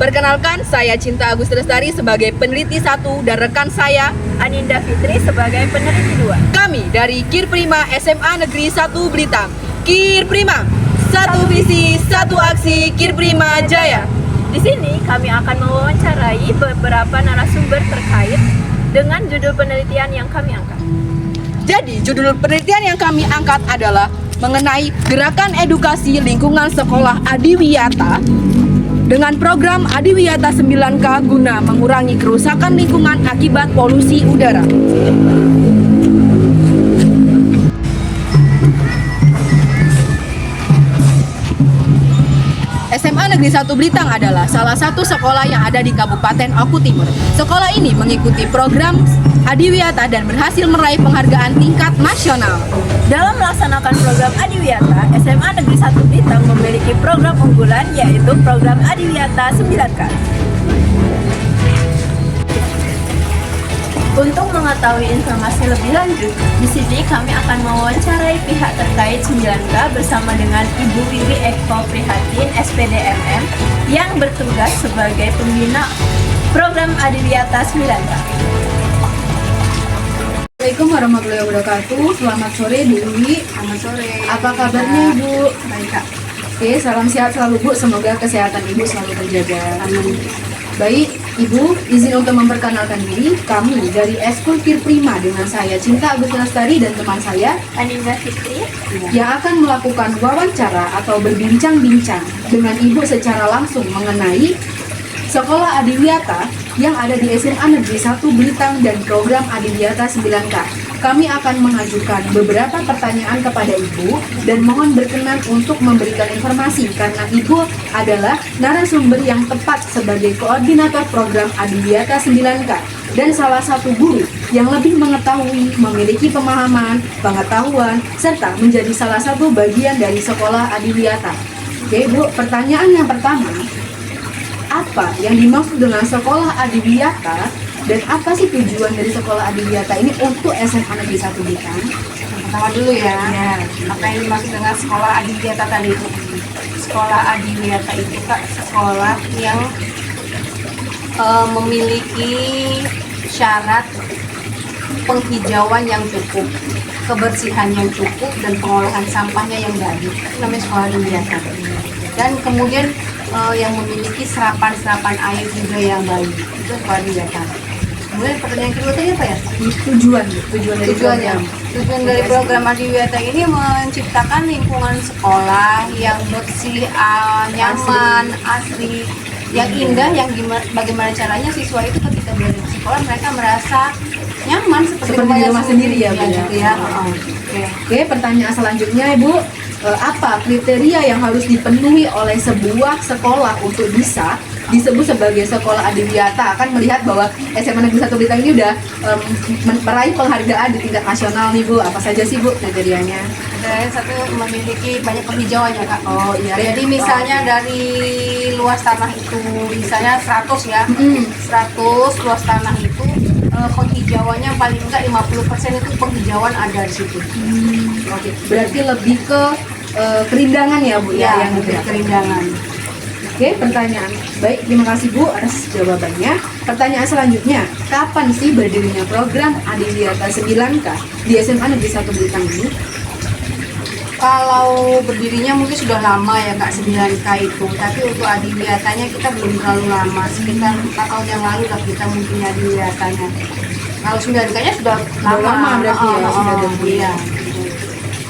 Perkenalkan, saya Cinta Agus Lestari sebagai peneliti 1 dan rekan saya Aninda Fitri sebagai peneliti 2. kami dari Kir Prima SMA Negeri 1 Blitar. Kir Prima, satu visi, satu aksi, Kir Prima Jaya. Di sini kami akan mewawancarai beberapa narasumber terkait dengan judul penelitian yang kami angkat. Jadi, judul penelitian yang kami angkat adalah mengenai gerakan edukasi lingkungan sekolah Adiwiyata dengan program Adiwiyata 9K guna mengurangi kerusakan lingkungan akibat polusi udara. SMA Negeri 1 Blitang adalah salah satu sekolah yang ada di Kabupaten Oku Timur. Sekolah ini mengikuti program Adiwiyata dan berhasil meraih penghargaan tingkat nasional. Dalam melaksanakan program Adiwiyata, SMA Negeri 1 Blitar memiliki program unggulan yaitu program Adiwiyata 9K. Untuk mengetahui informasi lebih lanjut, di sini kami akan mewawancarai pihak terkait 9K bersama dengan Ibu Wiwi Eko Prihatin, SPDMM, yang bertugas sebagai pembina program Adiwiyata 9K. Assalamualaikum warahmatullahi wabarakatuh. Selamat sore Bu Wiwi. Selamat sore. Apa kabarnya Ibu? Baik, Kak. Oke, salam sehat selalu Bu. Semoga kesehatan Ibu selalu terjaga. Amin. Baik, Ibu, izin untuk memperkenalkan diri. Kami dari Eskul Kir Prima dengan saya Cinta Agus Lestari dan teman saya Aninda Fitri. yang akan melakukan wawancara atau berbincang-bincang dengan Ibu secara langsung mengenai Sekolah Adiwiyata yang ada di SMA Negeri 1 Blitang dan program Adiwiyata 9K. Kami akan mengajukan beberapa pertanyaan kepada Ibu dan mohon berkenan untuk memberikan informasi karena Ibu adalah narasumber yang tepat sebagai koordinator program Adiwiyata 9K dan salah satu guru yang lebih mengetahui, memiliki pemahaman, pengetahuan, serta menjadi salah satu bagian dari sekolah Adiwiyata. Oke Bu, pertanyaan yang pertama, apa yang dimaksud dengan sekolah Adiwiyata dan apa sih tujuan dari sekolah Adiwiyata ini untuk SMA Negeri 1 Blitar? Pertama dulu ya, apa yang dimaksud dengan sekolah Adiwiyata tadi itu? Sekolah Adiwiyata itu Kak, sekolah yang memiliki syarat penghijauan yang cukup, kebersihan yang cukup, dan pengolahan sampahnya yang baik. Itu namanya sekolah Adiwiyata. Dan kemudian yang memiliki serapan air juga yang baik, itu sekolah Adiwiyata. Kemudian pertanyaan kedua tadi apa ya? Tujuan dari program Adiwiyata ini menciptakan lingkungan sekolah yang bersih, nyaman, asri, yang indah, yang bagaimana caranya siswa itu ketika berada di sekolah mereka merasa nyaman seperti rumah sendiri ya, Bu, gitu ya. Oke, pertanyaan selanjutnya Ibu, apa kriteria yang harus dipenuhi oleh sebuah sekolah untuk bisa disebut sebagai sekolah Adiwiyata? Kan melihat bahwa SMA Negeri 1 Blitar ini udah meraih penghargaan di tingkat nasional nih Bu. Apa saja sih Bu kriterianya? Dan satu, memiliki banyak penghijauan ya Kak. Oh iya. Jadi misalnya dari luas tanah itu misalnya 100 ya, 100 luas tanah itu penghijauannya paling enggak 50% itu penghijauan ada di situ. Oke, berarti lebih ke kerindangan ya Bu Ya, yang lebih kerindangan. Oke, pertanyaan. Baik, terima kasih Bu atas jawabannya. Pertanyaan selanjutnya, kapan sih berdirinya program Adiwiyata 9K di SMA Negeri 1 Blitar ini? Kalau berdirinya mungkin sudah lama ya Kak, 9K itu. Tapi untuk Adiwiyatanya kita belum terlalu lama. Sekitar 4 tahun yang lalu lah kita mungkin Adiwiyatanya. Kalau 9K-nya sudah lama berarti ya, sudah berdiri. Iya.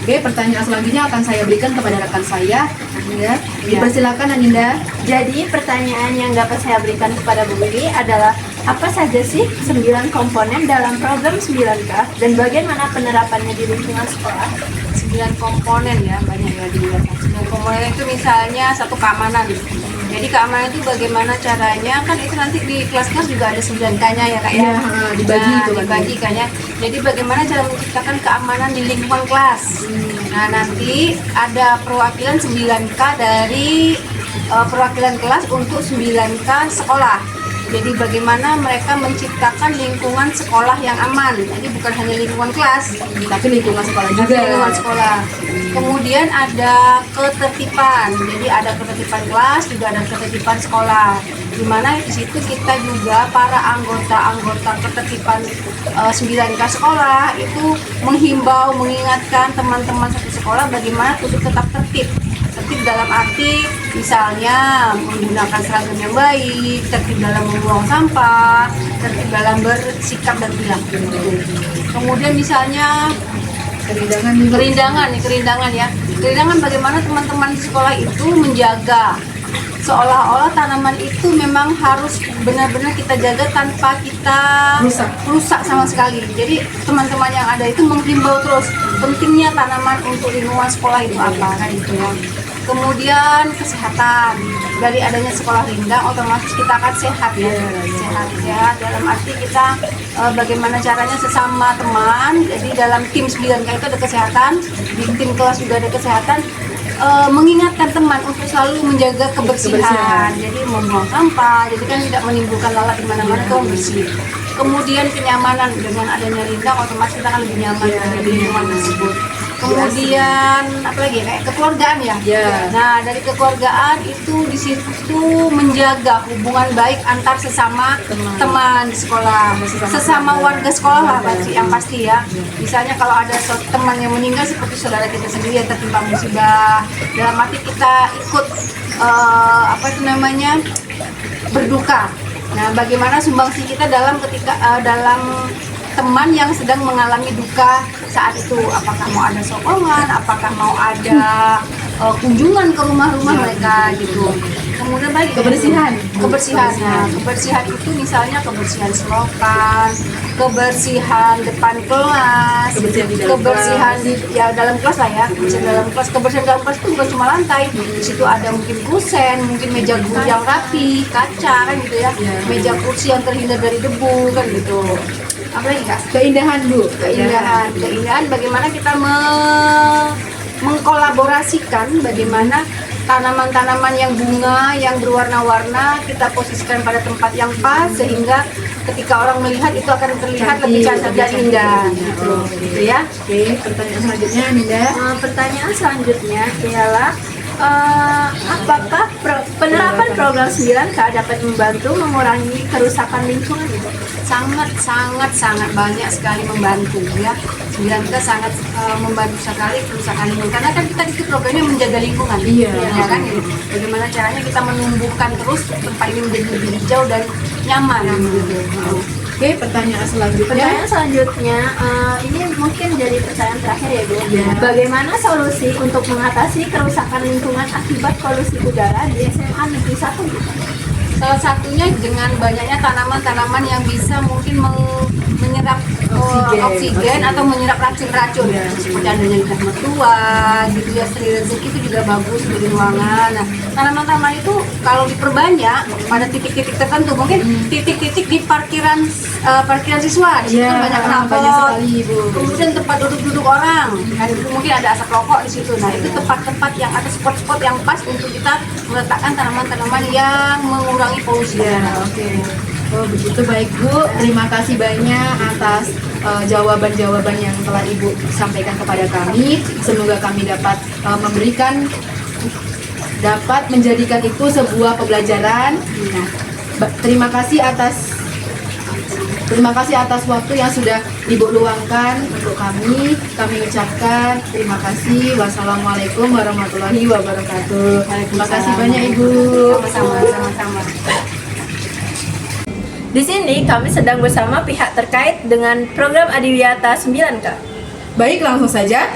Oke, pertanyaan selanjutnya akan saya berikan kepada rekan saya, Aninda. Dipersilakan Aninda. Jadi pertanyaan yang dapat saya berikan kepada Bu Wiwi adalah apa saja sih 9 komponen dalam program 9K dan bagaimana penerapannya di lingkungan sekolah? 9 komponen ya, banyak ya di 9 komponen itu misalnya satu keamanan. Jadi keamanan itu bagaimana caranya, kan itu nanti di kelas-kelas juga ada 9K-nya ya Kak ya. Iya, dibagi itu kan. Dibagi Kak-nya. Jadi bagaimana cara menciptakan keamanan di lingkungan kelas. Nah, nanti ada perwakilan 9K dari perwakilan kelas untuk 9K sekolah. Jadi bagaimana mereka menciptakan lingkungan sekolah yang aman. Jadi bukan hanya lingkungan kelas, Tapi lingkungan sekolah juga juga. lingkungan sekolah. Kemudian ada ketertiban. Jadi ada ketertiban kelas, juga ada ketertiban sekolah. Di mana di situ kita juga para anggota ketertiban 9K sekolah itu menghimbau, mengingatkan teman-teman satu sekolah bagaimana untuk tetap tertib. Tertib dalam arti misalnya menggunakan seragam yang baik, tertib dalam membuang sampah, tertib dalam bersikap dan perilaku. Kemudian misalnya Kerindangan juga. kerindangan ya. Kerindangan bagaimana teman-teman di sekolah itu menjaga seolah-olah tanaman itu memang harus benar-benar kita jaga tanpa kita rusak sama sekali. Jadi teman-teman yang ada itu menghimbau terus pentingnya tanaman untuk lingkungan sekolah itu apa kan gitu ya. Kemudian kesehatan, dari adanya sekolah rindang otomatis kita akan sehat ya, sehat dalam arti kita bagaimana caranya sesama teman. Jadi dalam tim 9K itu ada kesehatan, di tim kelas juga ada kesehatan. Mengingatkan teman untuk selalu menjaga kebersihan. Jadi membuang sampah, jadi kan tidak menimbulkan lalat di mana-mana, itu bersih. Kemudian kenyamanan, dengan adanya rindang otomatis kita akan lebih nyaman di lingkungan tersebut. Kemudian apalagi kayak kekeluargaan ya. Nah dari kekeluargaan itu di situ menjaga hubungan baik antar sesama teman di sekolah, sesama warga sekolah lah pasti yang pasti ya. Misalnya kalau ada teman yang meninggal seperti saudara kita sendiri yang tertimpa musibah, dalam arti kita ikut berduka. Nah, bagaimana sumbangsi kita dalam dalam teman yang sedang mengalami duka saat itu, apakah mau ada sokongan, apakah mau ada kunjungan ke rumah-rumah mereka gitu. Kemudian bagi kebersihan. Nah, kebersihan itu misalnya kebersihan selokan, kebersihan depan kelas, kebersihan di dalam kelas lah ya, kebersihan dalam kelas. Kebersihan dalam kelas itu bukan cuma lantai, di situ ada mungkin kusen, mungkin meja guru yang rapi, kaca kan gitu ya, meja kursi yang terhindar dari debu kan gitu. Apalagi Kak? Keindahan Bu. Keindahan bagaimana kita mengkolaborasikan bagaimana tanaman-tanaman yang bunga yang berwarna-warna kita posisikan pada tempat yang pas sehingga ketika orang melihat itu akan terlihat lebih cantik dan indah gitu ya. Oke, pertanyaan selanjutnya Ninda. Pertanyaan selanjutnya ialah apakah penerapan program 9K dapat membantu mengurangi kerusakan lingkungan? Sangat banyak sekali membantu ya. 9K sangat membantu sekali kerusakan lingkungan karena kan kita di programnya menjaga lingkungan. Iya. Ya kan? Bagaimana caranya kita menumbuhkan terus tempat ini menjadi lebih hijau dan nyaman gitu. Oke, pertanyaan selanjutnya. Ini mungkin jadi pertanyaan terakhir ya Bu. Ya. Bagaimana solusi untuk mengatasi kerusakan lingkungan akibat polusi udara di SMA Negeri 1 gitu? Salah satunya dengan banyaknya tanaman-tanaman yang bisa mungkin menyerap oksigen atau menyerap racun-racun seperti adanya lidah mertua gitu ya, selirik itu juga bagus di ruangan. Nah, tanaman-tanaman itu kalau diperbanyak pada titik-titik tertentu, mungkin titik-titik di parkiran siswa di situ banyak knalpot, kemudian tempat duduk-duduk orang, kan itu mungkin ada asap rokok di situ. Nah, itu tempat-tempat yang ada spot-spot yang pas untuk kita meletakkan tanaman-tanaman yang mengurangi polusi. Oh begitu, baik Bu, terima kasih banyak atas jawaban-jawaban yang telah Ibu sampaikan kepada kami. Semoga kami dapat dapat menjadikan itu sebuah pembelajaran. Nah, terima kasih atas waktu yang sudah Ibu luangkan untuk kami. Kami ucapkan terima kasih. Wassalamualaikum warahmatullahi wabarakatuh. Terima kasih banyak Ibu. Sama-sama. Di sini kami sedang bersama pihak terkait dengan program Adiwiyata 9K. Baik, langsung saja.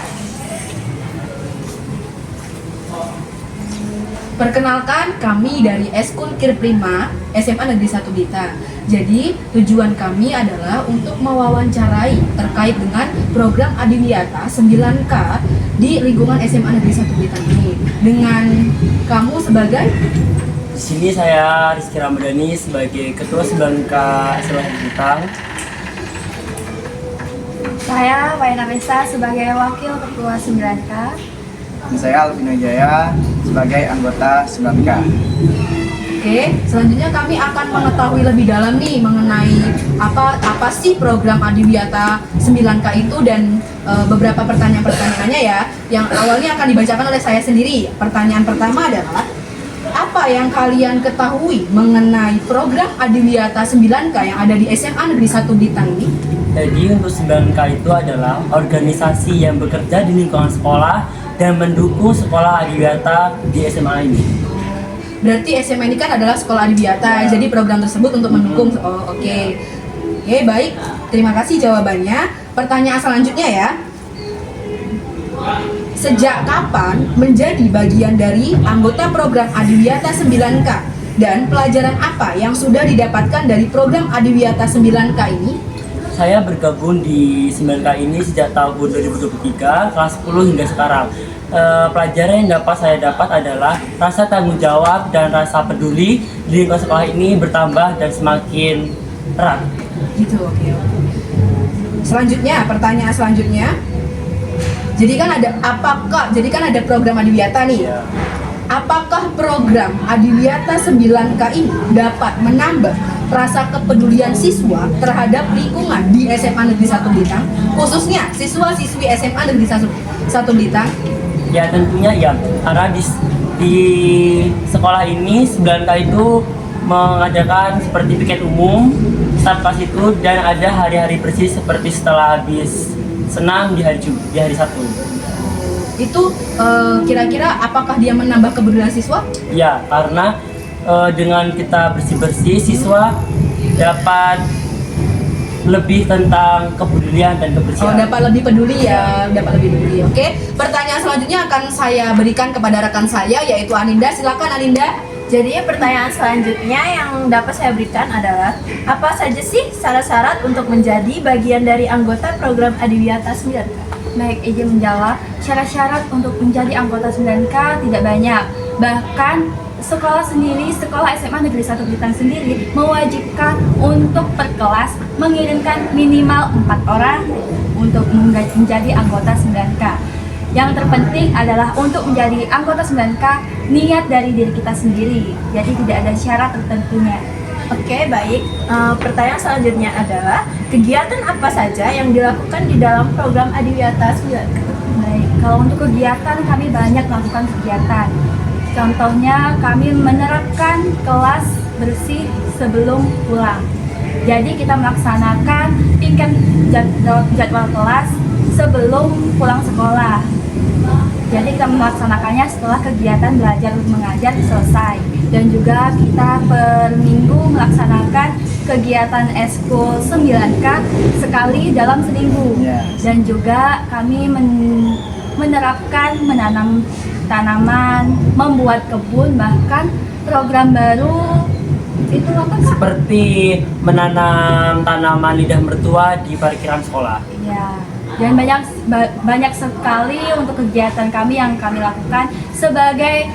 Perkenalkan, kami dari Eskul Kirprima SMA Negeri 1 Blitar. Jadi, tujuan kami adalah untuk mewawancarai terkait dengan program Adiwiyata 9K di lingkungan SMA Negeri 1 Blitar ini. Dengan kamu sebagai? Di sini saya Rizky Ramadhani sebagai Ketua 9K SMA Bintang. Saya Waina Resa sebagai Wakil Ketua 9K. Saya Alvino Jaya sebagai anggota 9K. Oke, Oke, selanjutnya kami akan mengetahui lebih dalam nih mengenai apa sih program Adiwiyata 9K itu dan beberapa pertanyaan-pertanyaannya ya. Yang awalnya akan dibacakan oleh saya sendiri. Pertanyaan pertama adalah apa yang kalian ketahui mengenai program Adiwiyata 9K yang ada di SMA Negeri 1 Blitar ini? Jadi untuk 9K itu adalah organisasi yang bekerja di lingkungan sekolah dan mendukung sekolah Adiwiyata di SMA ini. Berarti SMA ini kan adalah sekolah Adiwiyata, jadi program tersebut untuk mendukung. Oh, oke. Oke, baik. Terima kasih jawabannya. Pertanyaan selanjutnya ya. Sejak kapan menjadi bagian dari anggota program Adiwiyata 9K? Dan pelajaran apa yang sudah didapatkan dari program Adiwiyata 9K ini? Saya bergabung di 9K ini sejak tahun 2023, kelas 10 hingga sekarang. Pelajaran yang saya dapat adalah rasa tanggung jawab dan rasa peduli di lingkungan sekolah ini bertambah dan semakin erat. Gitu, oke. Selanjutnya, pertanyaan selanjutnya. Jadi kan ada program Adiwiyata nih. Ya. Apakah program Adiwiyata 9K ini dapat menambah rasa kepedulian siswa terhadap lingkungan di SMA Negeri 1 Blitar, khususnya siswa-siswi SMA Negeri 1 Blitar? Ya tentunya ya, karena di sekolah ini 9K itu mengadakan seperti piket umum, start kelas itu, dan ada hari-hari bersih seperti setelah habis senam di hari Sabtu. Itu kira-kira apakah dia menambah kepedulian siswa? Ya, karena dengan kita bersih-bersih, siswa dapat lebih tentang kepedulian dan kebersihan. Oh, dapat lebih peduli ya, dapat lebih peduli. Oke, pertanyaan selanjutnya akan saya berikan kepada rekan saya yaitu Aninda. Silakan Aninda. Jadi pertanyaan selanjutnya yang dapat saya berikan adalah apa saja sih syarat-syarat untuk menjadi bagian dari anggota program Adiwiyata 9K? Baik, izin menjawab. Syarat-syarat untuk menjadi anggota 9K tidak banyak. Bahkan sekolah SMA Negeri 1 Blitar sendiri mewajibkan untuk per kelas mengirimkan minimal 4 orang untuk menjadi anggota 9K. Yang terpenting adalah untuk menjadi anggota 9K, niat dari diri kita sendiri. Jadi tidak ada syarat tertentunya. Oke, baik. Pertanyaan selanjutnya adalah kegiatan apa saja yang dilakukan di dalam program Adiwiyata 9K? Baik, kalau untuk kegiatan kami banyak melakukan kegiatan. Contohnya kami menerapkan kelas bersih sebelum pulang. Jadi kita melaksanakan piket jadwal kelas sebelum pulang sekolah. Jadi kita melaksanakannya setelah kegiatan belajar mengajar selesai. Dan juga kita per minggu melaksanakan kegiatan eskul 9K sekali dalam seminggu. Dan juga kami menerapkan menanam tanaman, membuat kebun, bahkan program baru itu apa Kak? Seperti menanam tanaman lidah mertua di parkiran sekolah. Ya, dan banyak sekali untuk kegiatan kami yang kami lakukan sebagai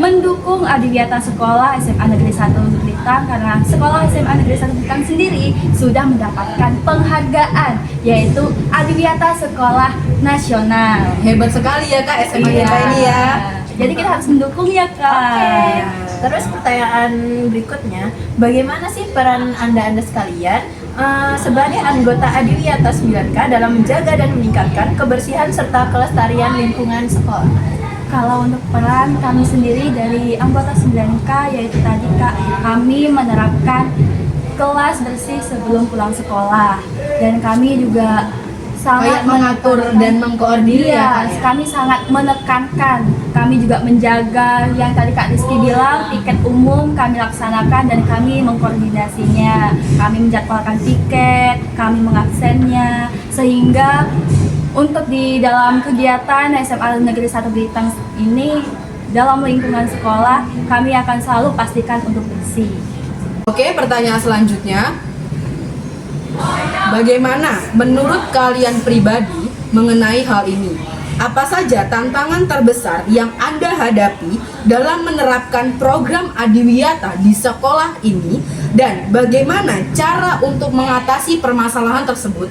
mendukung Adiwiyata Sekolah SMA Negeri 1 Blitar, karena Sekolah SMA Negeri 1 Blitar sendiri sudah mendapatkan penghargaan yaitu Adiwiyata Sekolah Nasional. Hebat sekali ya Kak SMA Iya. kita ini ya. Jadi kita harus mendukung ya Kak. Oke. Terus pertanyaan berikutnya, bagaimana sih peran Anda sekalian sebagai anggota Adiwiyata 9K dalam menjaga dan meningkatkan kebersihan serta kelestarian lingkungan sekolah? Kalau untuk peran kami sendiri dari anggota 9K yaitu tadi Kak, kami menerapkan kelas bersih sebelum pulang sekolah, dan kami juga sangat Kayak mengatur dan mengkoordinir ya, Iya, Kak, kami sangat menekankan. Kami juga menjaga yang tadi Kak Rizky bilang, piket umum kami laksanakan dan kami mengkoordinasinya. Kami menjadwalkan piket, kami mengabsennya, sehingga untuk di dalam kegiatan SMA Negeri 1 Blitar ini, dalam lingkungan sekolah, kami akan selalu pastikan untuk bersih. Oke, pertanyaan selanjutnya. Bagaimana menurut kalian pribadi mengenai hal ini? Apa saja tantangan terbesar yang Anda hadapi dalam menerapkan program Adiwiyata di sekolah ini, dan bagaimana cara untuk mengatasi permasalahan tersebut?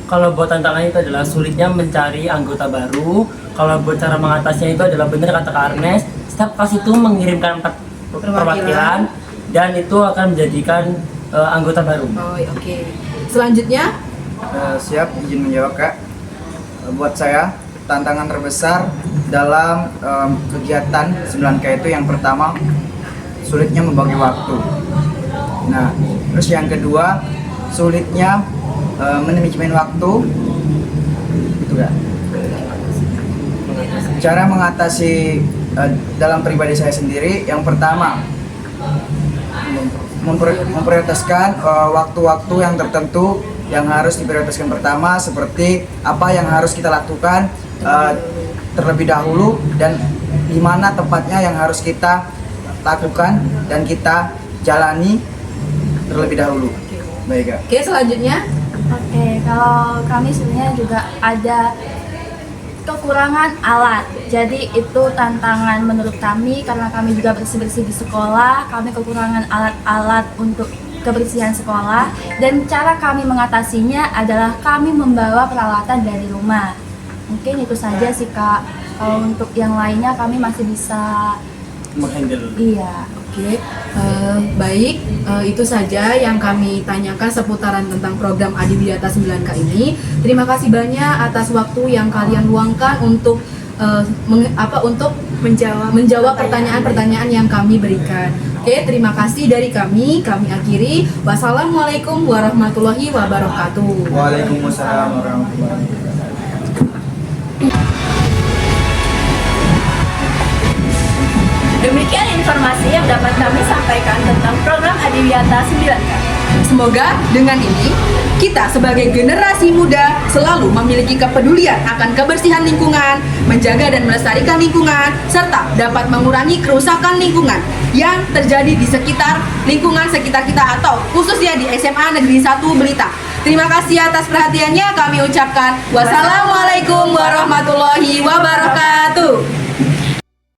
Kalau buat tantangannya itu adalah sulitnya mencari anggota baru. Kalau buat cara mengatasinya itu adalah benar kata Kak Arnes, setiap kelas itu mengirimkan perwakilan dan itu akan menjadikan anggota baru. Oh, oke. Selanjutnya, Siap, izin menjawab Kak. Buat saya tantangan terbesar dalam kegiatan 9K itu yang pertama sulitnya membagi waktu. Nah, terus yang kedua sulitnya manajemen waktu. Gitu Kak. Cara mengatasi dalam pribadi saya sendiri, yang pertama memprioritaskan waktu-waktu yang tertentu yang harus diprioritaskan pertama, seperti apa yang harus kita lakukan terlebih dahulu dan di mana tempatnya yang harus kita lakukan dan kita jalani terlebih dahulu. Baik Kak. oke, selanjutnya. Oke, kalau kami sebenarnya juga ada kekurangan alat. Jadi itu tantangan menurut kami karena kami juga bersih-bersih di sekolah, kami kekurangan alat-alat untuk kebersihan sekolah dan cara kami mengatasinya adalah kami membawa peralatan dari rumah. Mungkin itu saja sih Kak. Kalau untuk yang lainnya kami masih bisa Menghandle. iya. Oke, baik, itu saja yang kami tanyakan seputaran tentang program Adiwiyata 9K ini. Terima kasih banyak atas waktu yang kalian luangkan untuk untuk menjawab pertanyaan-pertanyaan yang kami berikan. Oke, terima kasih dari kami akhiri. Wassalamualaikum warahmatullahi wabarakatuh. Waalaikumsalam warahmatullahi wabarakatuh. Demikian informasi yang dapat kami sampaikan tentang program Adiwiyata 9K. Semoga dengan ini kita sebagai generasi muda selalu memiliki kepedulian akan kebersihan lingkungan, menjaga dan melestarikan lingkungan, serta dapat mengurangi kerusakan lingkungan yang terjadi di sekitar lingkungan sekitar kita atau khususnya di SMA Negeri 1 Blitar. Terima kasih atas perhatiannya, kami ucapkan wassalamualaikum warahmatullahi wabarakatuh.